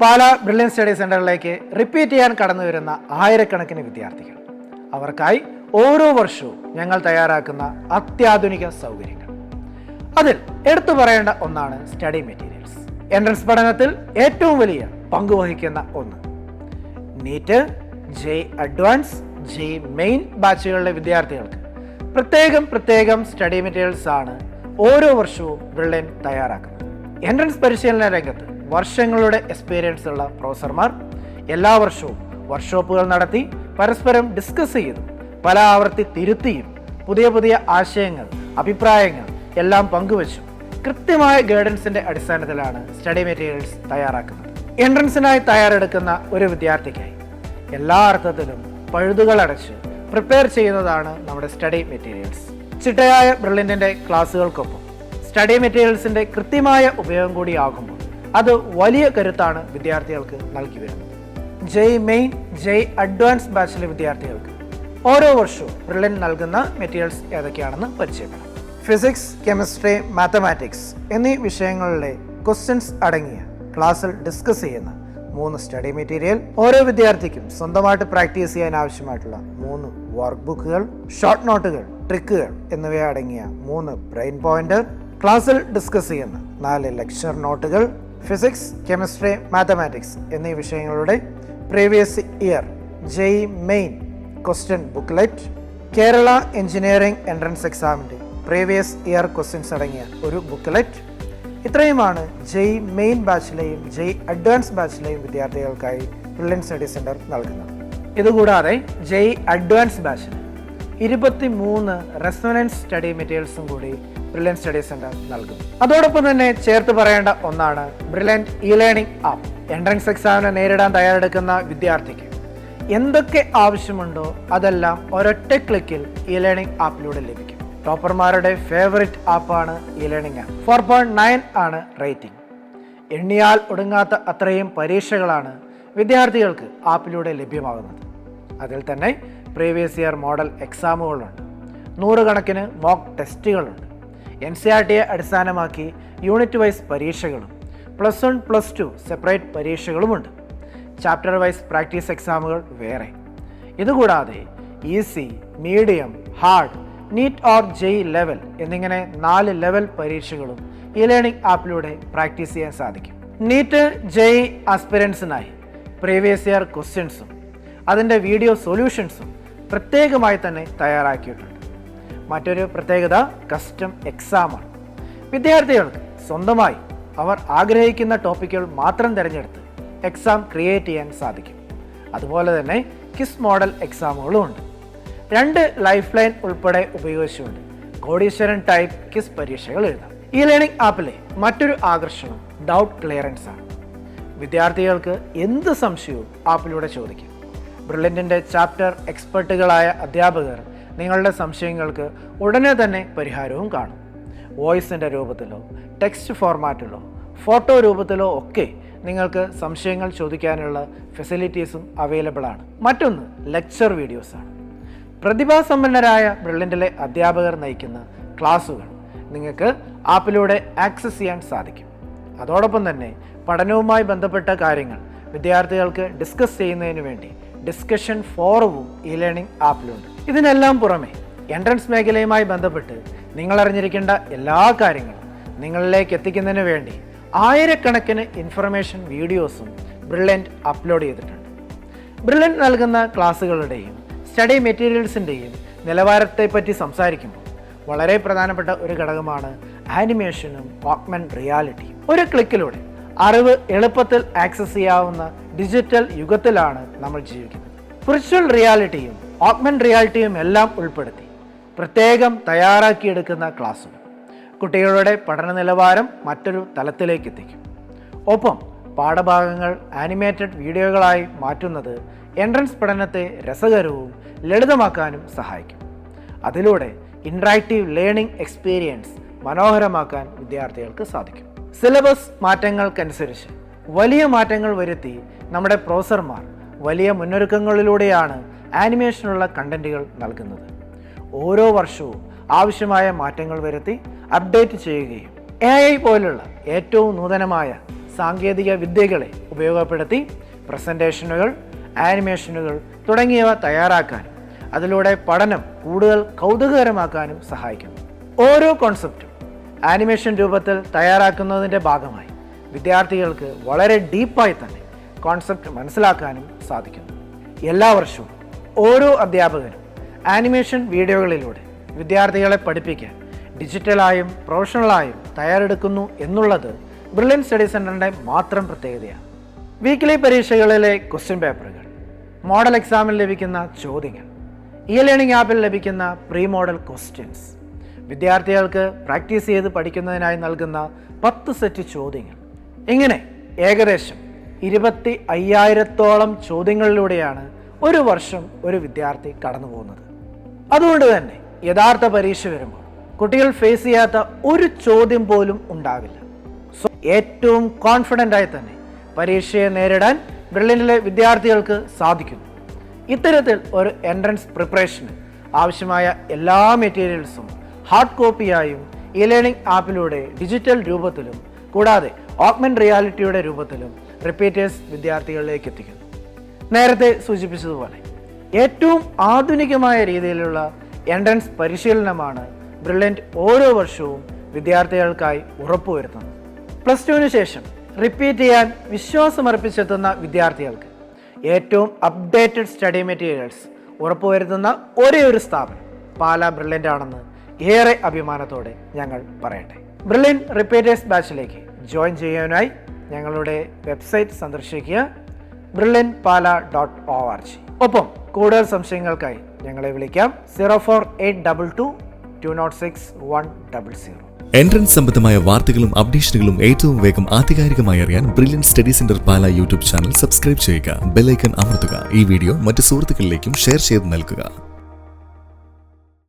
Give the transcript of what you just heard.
Pala brilliant study സെന്ററിലേക്ക് repeat ചെയ്യാൻ കടന്നു വരുന്ന ആയിരക്കണക്കിന് വിദ്യാർത്ഥികൾ, അവർക്കായി ഓരോ വർഷവും ഞങ്ങൾ തയ്യാറാക്കുന്ന അത്യാധുനിക സൗകര്യങ്ങൾ. അതിൽ എടുത്തു പറയേണ്ട ഒന്നാണ് സ്റ്റഡി മെറ്റീരിയൽസ്. എൻട്രൻസ് പഠനത്തിൽ ഏറ്റവും വലിയ പങ്കുവഹിക്കുന്ന ഒന്ന്. NEET, JEE advance, JEE main ബാച്ചുകളിലെ വിദ്യാർത്ഥികൾക്ക് പ്രത്യേകം സ്റ്റഡി മെറ്റീരിയൽസ് ആണ് ഓരോ വർഷവും ബ്രില്യൻ തയ്യാറാക്കുന്നത്. എൻട്രൻസ് പരിശീലന രംഗത്ത് വർഷങ്ങളുടെ എക്സ്പീരിയൻസ് ഉള്ള പ്രൊഫസർമാർ എല്ലാ വർഷവും വർക്ക്ഷോപ്പുകൾ നടത്തി പരസ്പരം ഡിസ്കസ് ചെയ്തു പല ആവർത്തി തിരുത്തിയും പുതിയ ആശയങ്ങൾ, അഭിപ്രായങ്ങൾ എല്ലാം പങ്കുവച്ചു കൃത്യമായ ഗൈഡൻസിന്റെ അടിസ്ഥാനത്തിലാണ് സ്റ്റഡി മെറ്റീരിയൽസ് തയ്യാറാക്കുന്നത്. എൻട്രൻസിനായി തയ്യാറെടുക്കുന്ന ഒരു വിദ്യാർത്ഥിക്കായി എല്ലാ അർത്ഥത്തിലും പഴുതുകൾ അടച്ച് പ്രിപ്പയർ ചെയ്യുന്നതാണ് നമ്മുടെ സ്റ്റഡി മെറ്റീരിയൽസ്. ചിട്ടയായ ബ്രില്യന്റിന്റെ ക്ലാസ്സുകൾക്കൊപ്പം സ്റ്റഡി മെറ്റീരിയൽസിന്റെ കൃത്യമായ ഉപയോഗം കൂടിയാകുമ്പോൾ അത് വലിയ കരുത്താണ് വിദ്യാർത്ഥികൾക്ക് നൽകി വരുന്നത്. ജെഇ മെയിൻ, ജെഇ അഡ്വാൻസ് ബാച്ചിലെ വിദ്യാർത്ഥികൾക്ക് ഓരോ വർഷവും ബ്രില്യൻ നൽകുന്ന മെറ്റീരിയൽസ് ഏതൊക്കെയാണെന്ന് പരിചയപ്പെടാം. ഫിസിക്സ്, കെമിസ്ട്രി, മാത്തമാറ്റിക്സ് എന്നീ വിഷയങ്ങളിലെ ക്വസ്റ്റ്യൻസ് അടങ്ങിയ ക്ലാസ്സിൽ ഡിസ്കസ് ചെയ്യുന്ന 3 സ്റ്റഡി മെറ്റീരിയൽ, ഓരോ വിദ്യാർത്ഥിക്കും സ്വന്തമായിട്ട് പ്രാക്ടീസ് ചെയ്യാൻ ആവശ്യമായിട്ടുള്ള 3 വർക്ക് ബുക്കുകൾ, ഷോർട്ട് നോട്ടുകൾ, ട്രിക്കുകൾ എന്നിവ അടങ്ങിയ 3 ബ്രെയിൻ പോയിന്റർ, ക്ലാസ്സിൽ ഡിസ്കസ് ചെയ്യുന്ന 4 ലെക്ചർ നോട്ടുകൾ, ഫിസിക്സ്, കെമിസ്ട്രി, മാത്തമാറ്റിക്സ് എന്നീ വിഷയങ്ങളുടെ previous year JEE main question booklet, Kerala engineering entrance എക്സാമിൻ്റെ പ്രീവിയസ് ഇയർ ക്വസ്റ്റ്യൻസ് അടങ്ങിയ ഒരു ബുക്ക്ലെറ്റ്. ഇത്രയുമാണ് ജെഇ മെയിൻ ബാച്ചിലെയും ജെഇ അഡ്വാൻസ് ബാച്ചിലെയും വിദ്യാർത്ഥികൾക്കായി ബ്രില്യൻ സ്റ്റഡി സെന്റർ നൽകുന്നത്. ഇതുകൂടാതെ ജെഇ അഡ്വാൻസ് ബാച്ചിന് 23 റെസൊണൻസ് സ്റ്റഡി മെറ്റീരിയൽസും കൂടി ബ്രില്യൻ സ്റ്റഡി സെന്റർ നൽകും. അതോടൊപ്പം തന്നെ ചേർത്ത് പറയേണ്ട ഒന്നാണ് Brilliant e learning app. Entrance എക്സാമിനെ നേരിടാൻ തയ്യാറെടുക്കുന്ന വിദ്യാർത്ഥിക്ക് എന്തൊക്കെ ആവശ്യമുണ്ടോ അതെല്ലാം ഒരൊറ്റ ക്ലിക്കിൽ ഇ ലേണിംഗ് ആപ്പിലൂടെ ലഭിക്കും. ടോപ്പർമാരുടെ ഫേവറിറ്റ് ആപ്പാണ് ഇ ലേണിംഗ് ആപ്പ്. 4.9 ആണ് റേറ്റിംഗ്. എണ്ണിയാൽ ഒടുങ്ങാത്ത അത്രയും പരീക്ഷകളാണ് വിദ്യാർത്ഥികൾക്ക് ആപ്പിലൂടെ ലഭ്യമാകുന്നത്. അതിൽ തന്നെ പ്രീവിയസ് ഇയർ മോഡൽ എക്സാമുകളുണ്ട്, 100 കണക്കിന് മോക്ക് ടെസ്റ്റുകളുണ്ട്, NCERTയെ അടിസ്ഥാനമാക്കി യൂണിറ്റ് വൈസ് പരീക്ഷകളും +1, +2 സെപ്പറേറ്റ് പരീക്ഷകളുമുണ്ട്. ചാപ്റ്റർ വൈസ് പ്രാക്ടീസ് എക്സാമുകൾ വേറെ. ഇതുകൂടാതെ easy, medium, hard, NEET or JEE level എന്നിങ്ങനെ 4 ലെവൽ പരീക്ഷകളും ഇ ലേണിംഗ് ആപ്പിലൂടെ പ്രാക്ടീസ് ചെയ്യാൻ സാധിക്കും. നീറ്റ്, ജെഇ ആസ്പിരൻസിനായി പ്രീവിയസ് ഇയർ ക്വസ്റ്റ്യൻസും അതിൻ്റെ വീഡിയോ സൊല്യൂഷൻസും പ്രത്യേകമായി തന്നെ തയ്യാറാക്കിയിട്ടുണ്ട്. മറ്റൊരു പ്രത്യേകത കസ്റ്റം എക്സാമാണ്. വിദ്യാർത്ഥികൾക്ക് സ്വന്തമായി അവർ ആഗ്രഹിക്കുന്ന ടോപ്പിക്കുകൾ മാത്രം തിരഞ്ഞെടുത്ത് എക്സാം ക്രിയേറ്റ് ചെയ്യാൻ സാധിക്കും. അതുപോലെ തന്നെ ക്വിസ് മോഡൽ എക്സാമുകളും ഉണ്ട്. 2 ലൈഫ് ലൈൻ ഉൾപ്പെടെ ഉപയോഗിച്ചുകൊണ്ട് കോടീശ്വരൻ ടൈപ്പ് ക്വിസ് പരീക്ഷകൾ എഴുതാം. ഇ ലേണിംഗ് ആപ്പിലെ മറ്റൊരു ആകർഷണം ഡൗട്ട് ക്ലിയറൻസ് ആണ്. വിദ്യാർത്ഥികൾക്ക് എന്ത് സംശയവും ആപ്പിലൂടെ ചോദിക്കും. ബ്രില്യന്റിന്റെ ചാപ്റ്റർ എക്സ്പെർട്ടുകളായ അധ്യാപകർ നിങ്ങളുടെ സംശയങ്ങൾക്ക് ഉടനെ തന്നെ പരിഹാരവും കാണും. വോയിസിൻ്റെ രൂപത്തിലോ ടെക്സ്റ്റ് ഫോർമാറ്റിലോ ഫോട്ടോ രൂപത്തിലോ ഒക്കെ നിങ്ങൾക്ക് സംശയങ്ങൾ ചോദിക്കാനുള്ള ഫെസിലിറ്റീസും അവൈലബിൾ ആണ്. മറ്റൊന്ന് ലെക്ചർ വീഡിയോസാണ്. പ്രതിഭാസമ്പന്നരായ ബ്രില്യന്റിലെ അധ്യാപകർ നയിക്കുന്ന ക്ലാസുകൾ നിങ്ങൾക്ക് ആപ്പിലൂടെ ആക്സസ് ചെയ്യാൻ സാധിക്കും. അതോടൊപ്പം തന്നെ പഠനവുമായി ബന്ധപ്പെട്ട കാര്യങ്ങൾ വിദ്യാർത്ഥികൾക്ക് ഡിസ്കസ് ചെയ്യുന്നതിന് വേണ്ടി ഡിസ്കഷൻ ഫോറവും ഇ ലേണിംഗ് ആപ്പിലുണ്ട്. ഇതിനെല്ലാം പുറമെ എൻട്രൻസ് മേഖലയുമായി ബന്ധപ്പെട്ട് നിങ്ങൾ അറിഞ്ഞിരിക്കേണ്ട എല്ലാ കാര്യങ്ങളും നിങ്ങളിലേക്ക് എത്തിക്കുന്നതിന് വേണ്ടി ആയിരക്കണക്കിന് ഇൻഫർമേഷൻ വീഡിയോസും ബ്രില്യൻറ്റ് അപ്ലോഡ് ചെയ്തിട്ടുണ്ട്. ബ്രില്യൻറ്റ് നൽകുന്ന ക്ലാസ്സുകളുടെയും സ്റ്റഡി മെറ്റീരിയൽസിൻ്റെയും നിലവാരത്തെപ്പറ്റി സംസാരിക്കുമ്പോൾ വളരെ പ്രധാനപ്പെട്ട ഒരു ഘടകമാണ് ആനിമേഷനും ഓഗ്മെൻറ്റ് റിയാലിറ്റിയും. ഒരു ക്ലിക്കിലൂടെ അറിവ് എളുപ്പത്തിൽ ആക്സസ് ചെയ്യാവുന്ന ഡിജിറ്റൽ യുഗത്തിലാണ് നമ്മൾ ജീവിക്കുന്നത്. വിർച്വൽ റിയാലിറ്റിയും ഓഗ്മെൻറ്റ് റിയാലിറ്റിയും എല്ലാം ഉൾപ്പെടുത്തി പ്രത്യേകം തയ്യാറാക്കിയെടുക്കുന്ന ക്ലാസ്സുകൾ കുട്ടികളുടെ പഠന നിലവാരം മറ്റൊരു തലത്തിലേക്ക് എത്തിക്കും. ഒപ്പം പാഠഭാഗങ്ങൾ ആനിമേറ്റഡ് വീഡിയോകളായി മാറ്റുന്നത് എൻട്രൻസ് പഠനത്തെ രസകരവും ലളിതമാക്കാനും സഹായിക്കും. അതിലൂടെ ഇൻട്രാക്റ്റീവ് ലേണിംഗ് എക്സ്പീരിയൻസ് മനോഹരമാക്കാൻ വിദ്യാർത്ഥികൾക്ക് സാധിക്കും. സിലബസ് മാറ്റങ്ങൾക്കനുസരിച്ച് വലിയ മാറ്റങ്ങൾ വരുത്തി നമ്മുടെ പ്രൊഫസർമാർ വലിയ മുന്നൊരുക്കങ്ങളിലൂടെയാണ് ആനിമേഷനുള്ള കണ്ടന്റുകൾ നൽകുന്നത്. ഓരോ വർഷവും ആവശ്യമായ മാറ്റങ്ങൾ വരുത്തി അപ്ഡേറ്റ് ചെയ്യുകയും AI പോലുള്ള ഏറ്റവും നൂതനമായ സാങ്കേതിക വിദ്യകളെ ഉപയോഗപ്പെടുത്തി പ്രസന്റേഷനുകൾ, ആനിമേഷനുകൾ തുടങ്ങിയവ തയ്യാറാക്കാനും അതിലൂടെ പഠനം കൂടുതൽ കൗതുകകരമാക്കാനും സഹായിക്കുന്നു. ഓരോ കോൺസെപ്റ്റും ആനിമേഷൻ രൂപത്തിൽ തയ്യാറാക്കുന്നതിൻ്റെ ഭാഗമായി വിദ്യാർത്ഥികൾക്ക് വളരെ ഡീപ്പായി തന്നെ കോൺസെപ്റ്റ് മനസ്സിലാക്കാനും സാധിക്കുന്നു. എല്ലാ വർഷവും ഓരോ അധ്യാപകരും ആനിമേഷൻ വീഡിയോകളിലൂടെ വിദ്യാർത്ഥികളെ പഠിപ്പിക്കാൻ ഡിജിറ്റലായും പ്രൊഫഷണലായും തയ്യാറെടുക്കുന്നു എന്നുള്ളത് ബ്രില്യൻ സ്റ്റഡി സെൻ്ററിൻ്റെ മാത്രം പ്രത്യേകതയാണ്. വീക്കിലി പരീക്ഷകളിലെ ക്വസ്റ്റ്യൻ പേപ്പറുകൾ, മോഡൽ എക്സാമിൽ ലഭിക്കുന്ന ചോദ്യങ്ങൾ, ലേണിംഗ് ആപ്പിൽ ലഭിക്കുന്ന പ്രീ മോഡൽ ക്വസ്റ്റ്യൻസ്, വിദ്യാർത്ഥികൾക്ക് പ്രാക്ടീസ് ചെയ്ത് പഠിക്കുന്നതിനായി നൽകുന്ന 10 സെറ്റ് ചോദ്യങ്ങൾ, ഇങ്ങനെ ഏകദേശം 25,000-ഓളം ചോദ്യങ്ങളിലൂടെയാണ് ഒരു വർഷം ഒരു വിദ്യാർത്ഥി കടന്നു പോകുന്നത്. അതുകൊണ്ട് തന്നെ യഥാർത്ഥ പരീക്ഷ വരുമ്പോൾ കുട്ടികൾ ഫേസ് ചെയ്യാത്ത ഒരു ചോദ്യം പോലും ഉണ്ടാവില്ല. സോ ഏറ്റവും കോൺഫിഡൻ്റായി തന്നെ പരീക്ഷയെ നേരിടാൻ ബ്രില്യൻറ്റിലെ വിദ്യാർത്ഥികൾക്ക് സാധിക്കുന്നു. ഇത്തരത്തിൽ ഒരു എൻട്രൻസ് പ്രിപ്പറേഷന് ആവശ്യമായ എല്ലാ മെറ്റീരിയൽസും ഹാർഡ് കോപ്പിയായും ലേണിംഗ് ആപ്പിലൂടെ ഡിജിറ്റൽ രൂപത്തിലും കൂടാതെ ഓഗ്മെന്റ് റിയാലിറ്റിയുടെ രൂപത്തിലും റിപ്പീറ്റേഴ്സ് വിദ്യാർത്ഥികളിലേക്ക് എത്തിക്കുന്നു. നേരത്തെ സൂചിപ്പിച്ചതുപോലെ ഏറ്റവും ആധുനികമായ രീതിയിലുള്ള എൻട്രൻസ് പരിശീലനമാണ് ബ്രില്യൻറ്റ് ഓരോ വർഷവും വിദ്യാർത്ഥികൾക്കായി ഉറപ്പുവരുത്തുന്നത്. +2 ശേഷം റിപ്പീറ്റ് ചെയ്യാൻ വിശ്വാസമർപ്പിച്ചെത്തുന്ന വിദ്യാർത്ഥികൾക്ക് ഏറ്റവും അപ്ഡേറ്റഡ് സ്റ്റഡി മെറ്റീരിയൽസ് ഉറപ്പുവരുത്തുന്ന ഒരേ ഒരു സ്ഥാപനം പാലാ ബ്രില്യൻ്റ് ആണെന്ന് ഏറെ അഭിമാനത്തോടെ ഞങ്ങൾ പറയട്ടെ. ബ്രില്യൻറ്റ് റിപ്പീറ്റേഴ്സ് ബാച്ചിലേക്ക് ജോയിൻ ചെയ്യാനായി ഞങ്ങളുടെ വെബ്സൈറ്റ് സന്ദർശിക്കുക, brilliantpala.org. ഒപ്പം കൂടുതൽ സംശയങ്ങൾക്കായി ഞങ്ങളെ വിളിക്കാം 04822 206 100. എൻട്രൻസ് സംബന്ധമായ വാർത്തകളും അപ്ഡേഷനുകളും ഏറ്റവും വേഗം ആധികാരികമായി അറിയാൻ ബ്രില്യൻ സ്റ്റഡി സെന്റർ പാല യൂട്യൂബ് ചാനൽ സബ്സ്ക്രൈബ് ചെയ്യുക, ബെൽ ഐക്കൺ അമർത്തുക. ഈ വീഡിയോ മറ്റ് സുഹൃത്തുക്കളിലേക്കും ഷെയർ ചെയ്ത് നൽകുക.